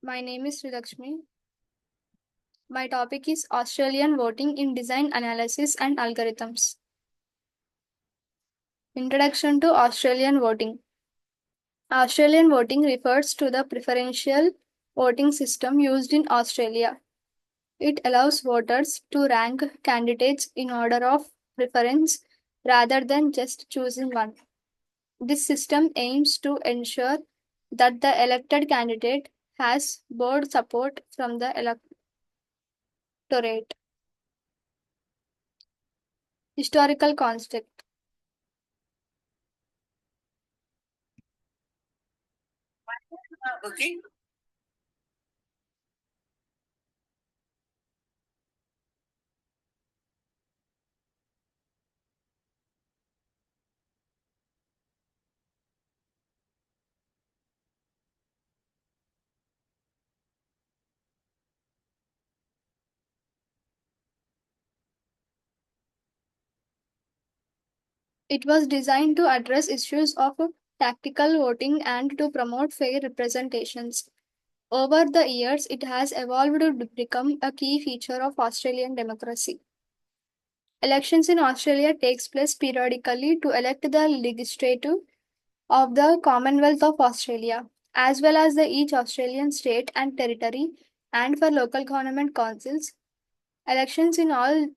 My name is Srilakshmi. My topic is Australian voting in design analysis and algorithms. Introduction to Australian voting. Australian voting refers to the preferential voting system used in Australia. It allows voters to rank candidates in order of preference rather than just choosing one. This system aims to ensure that the elected candidate has broad support from the electorate. Historical context. Okay. It was designed to address issues of tactical voting and to promote fair representations. Over the years, it has evolved to become a key feature of Australian democracy. Elections in Australia takes place periodically to elect the legislative of the Commonwealth of Australia, as well as the each Australian state and territory, and for local government councils. Elections in all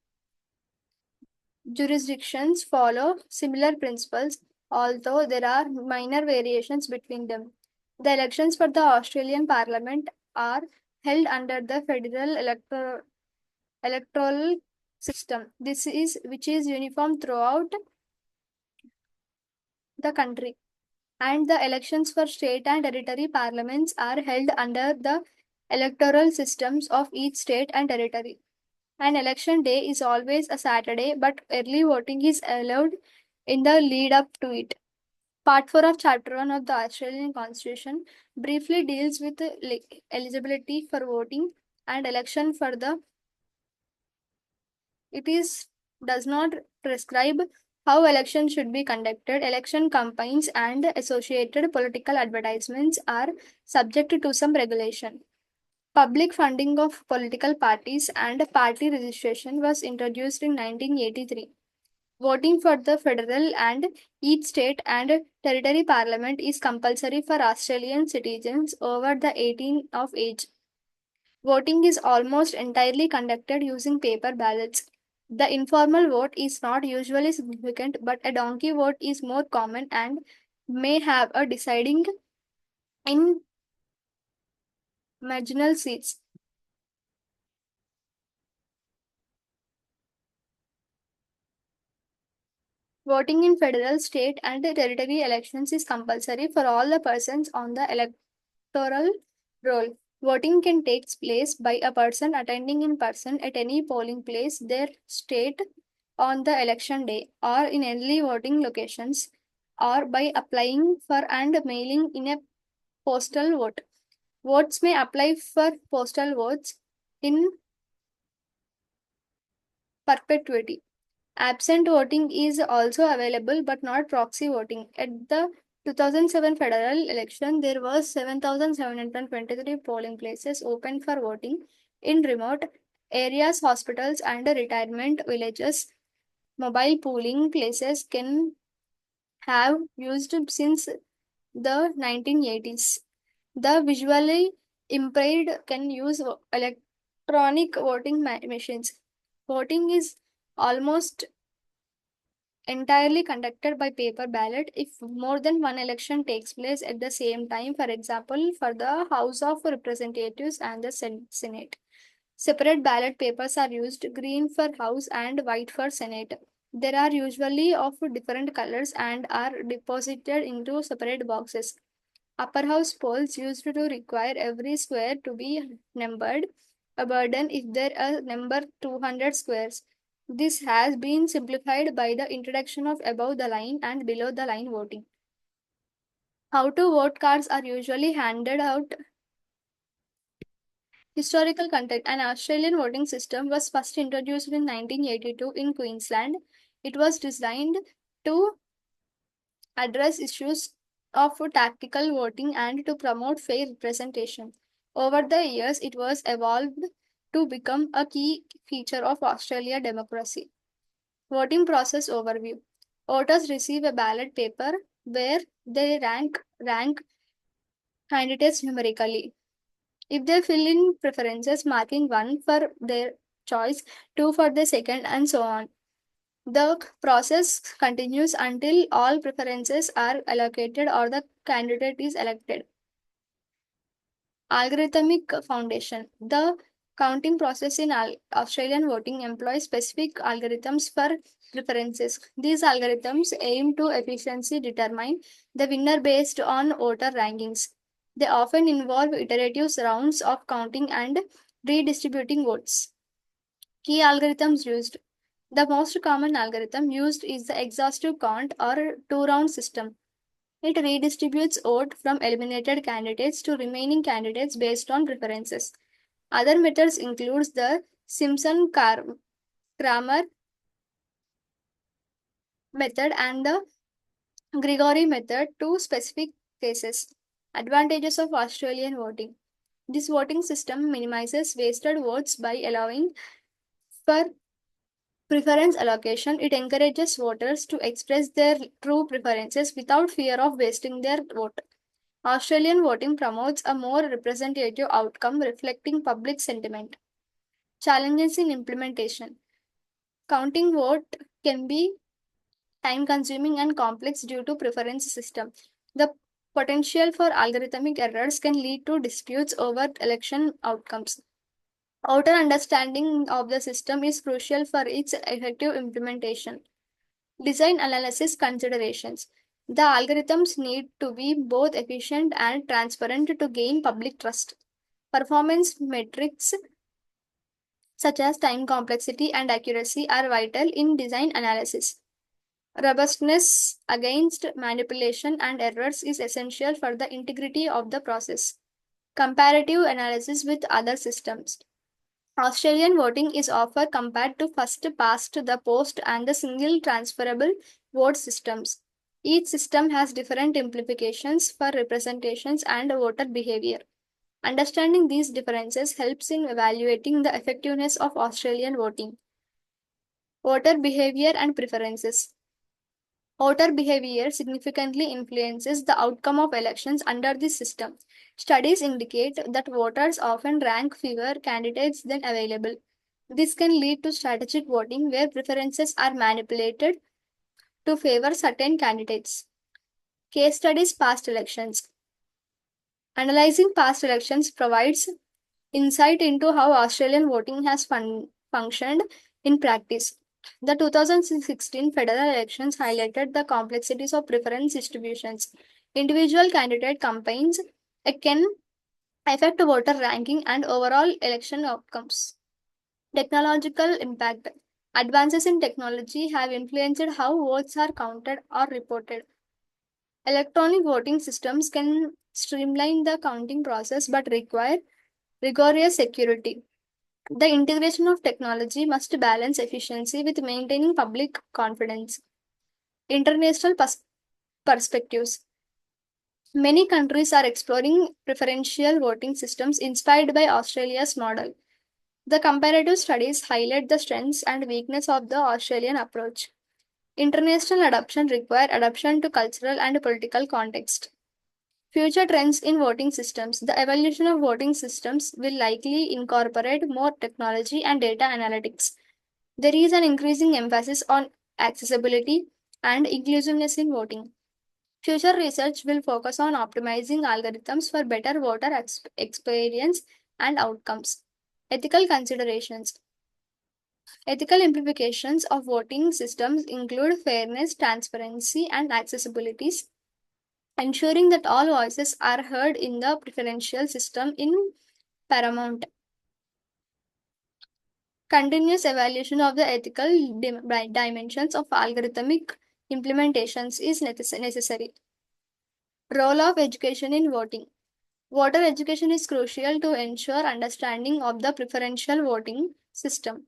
jurisdictions follow similar principles, although there are minor variations between them. The elections for the Australian Parliament are held under the federal electoral system. This is which is uniform throughout the country. And the elections for state and territory parliaments are held under the electoral systems of each state and territory. An election day is always a Saturday, but early voting is allowed in the lead up to it. Part 4 of Chapter 1 of the Australian Constitution briefly deals with eligibility for voting and election for the it is does not prescribe how elections should be conducted. Election campaigns and associated political advertisements are subject to some regulation. Public funding of political parties and party registration was introduced in 1983. Voting for the federal and each state and territory parliament is compulsory for Australian citizens over the 18 of age. Voting is almost entirely conducted using paper ballots. The informal vote is not usually significant, but a donkey vote is more common and may have a deciding in marginal seats. Voting in federal, state, and territory elections is compulsory for all the persons on the electoral roll. Voting can take place by a person attending in person at any polling place, their state, on the election day, or in early voting locations, or by applying for and mailing in a postal vote. Votes may apply for postal votes in perpetuity. Absent voting is also available but not proxy voting. At the 2007 federal election, there was 7,723 polling places open for voting in remote areas, hospitals, and retirement villages. Mobile polling places can have used since the 1980s. The visually impaired can use electronic voting machines. Voting is almost entirely conducted by paper ballot if more than one election takes place at the same time, for example, for the House of Representatives and the Senate. Separate ballot papers are used, green for House and white for Senate. There are usually of different colors and are deposited into separate boxes. Upper house polls used to require every square to be numbered, a burden if there are number 200 squares. This has been simplified by the introduction of above the line and below the line voting. How to vote cards are usually handed out. Historical context. An Australian voting system was first introduced in 1982 in Queensland. It was designed to address issues of tactical voting and to promote fair representation. Over the years, it was evolved to become a key feature of Australia democracy. Voting process overview. Voters receive a ballot paper where they rank candidates numerically. If they fill in preferences, marking 1 for their choice, 2 for the second, and so on. The process continues until all preferences are allocated or the candidate is elected. Algorithmic foundation. The counting process in Australian voting employs specific algorithms for preferences. These algorithms aim to efficiently determine the winner based on voter rankings. They often involve iterative rounds of counting and redistributing votes. Key algorithms used. The most common algorithm used is the exhaustive count or two-round system. It redistributes vote from eliminated candidates to remaining candidates based on preferences. Other methods include the Simpson-Kramer method and the Gregory method to specific cases. Advantages of Australian voting. This voting system minimizes wasted votes by allowing for preference allocation. It encourages voters to express their true preferences without fear of wasting their vote. Australian voting promotes a more representative outcome reflecting public sentiment. Challenges in implementation. Counting vote can be time consuming and complex due to preference system. The potential for algorithmic errors can lead to disputes over election outcomes. Outer understanding of the system is crucial for its effective implementation. Design analysis considerations. The algorithms need to be both efficient and transparent to gain public trust. Performance metrics such as time complexity and accuracy are vital in design analysis. Robustness against manipulation and errors is essential for the integrity of the process. Comparative analysis with other systems. Australian voting is often compared to first past the post and the single transferable vote systems. Each system has different implications for representations and voter behavior. Understanding these differences helps in evaluating the effectiveness of Australian voting. Voter behavior and preferences. Voter behavior significantly influences the outcome of elections under this system. Studies indicate that voters often rank fewer candidates than available. This can lead to strategic voting where preferences are manipulated to favor certain candidates. Case studies past elections. Analyzing past elections provides insight into how Australian voting has functioned in practice. The 2016 federal elections highlighted the complexities of preference distributions. Individual candidate campaigns can affect voter ranking and overall election outcomes. Technological impact. Advances in technology have influenced how votes are counted or reported. Electronic voting systems can streamline the counting process but require rigorous security. The integration of technology must balance efficiency with maintaining public confidence. International perspectives. Many countries are exploring preferential voting systems inspired by Australia's model. The comparative studies highlight the strengths and weaknesses of the Australian approach. International adoption requires adaptation to cultural and political context. Future trends in voting systems. The evolution of voting systems will likely incorporate more technology and data analytics. There is an increasing emphasis on accessibility and inclusiveness in voting. Future research will focus on optimizing algorithms for better voter experience and outcomes. Ethical considerations. Ethical implications of voting systems include fairness, transparency, and accessibilities, ensuring that all voices are heard in the preferential system in paramount. Continuous evaluation of the ethical dimensions of algorithmic implementations is necessary. Role of education in voting. Voter education is crucial to ensure understanding of the preferential voting system.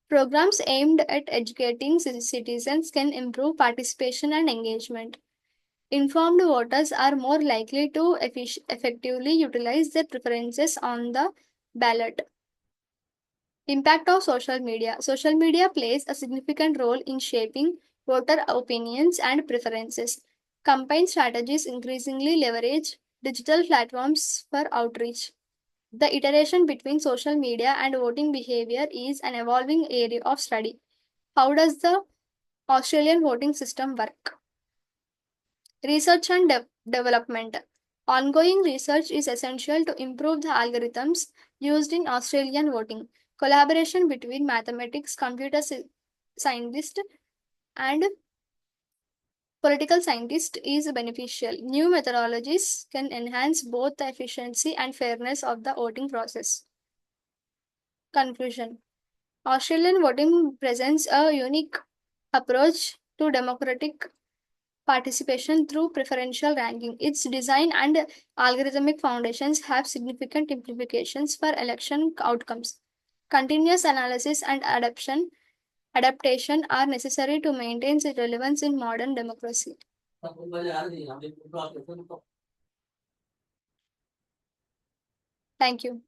Programs aimed at educating citizens can improve participation and engagement. Informed voters are more likely to effectively utilize their preferences on the ballot. Impact of social media. Social media plays a significant role in shaping voter opinions and preferences. Campaign strategies increasingly leverage digital platforms for outreach. The iteration between social media and voting behavior is an evolving area of study. How does the Australian voting system work? Research and development. Ongoing research is essential to improve the algorithms used in Australian voting. Collaboration between mathematics, scientists, and political scientists is beneficial. New methodologies can enhance both the efficiency and fairness of the voting process. Conclusion. Australian voting presents a unique approach to democratic participation through preferential ranking. Its design and algorithmic foundations have significant implications for election outcomes. Continuous analysis and adaptation are necessary to maintain its relevance in modern democracy. Thank you.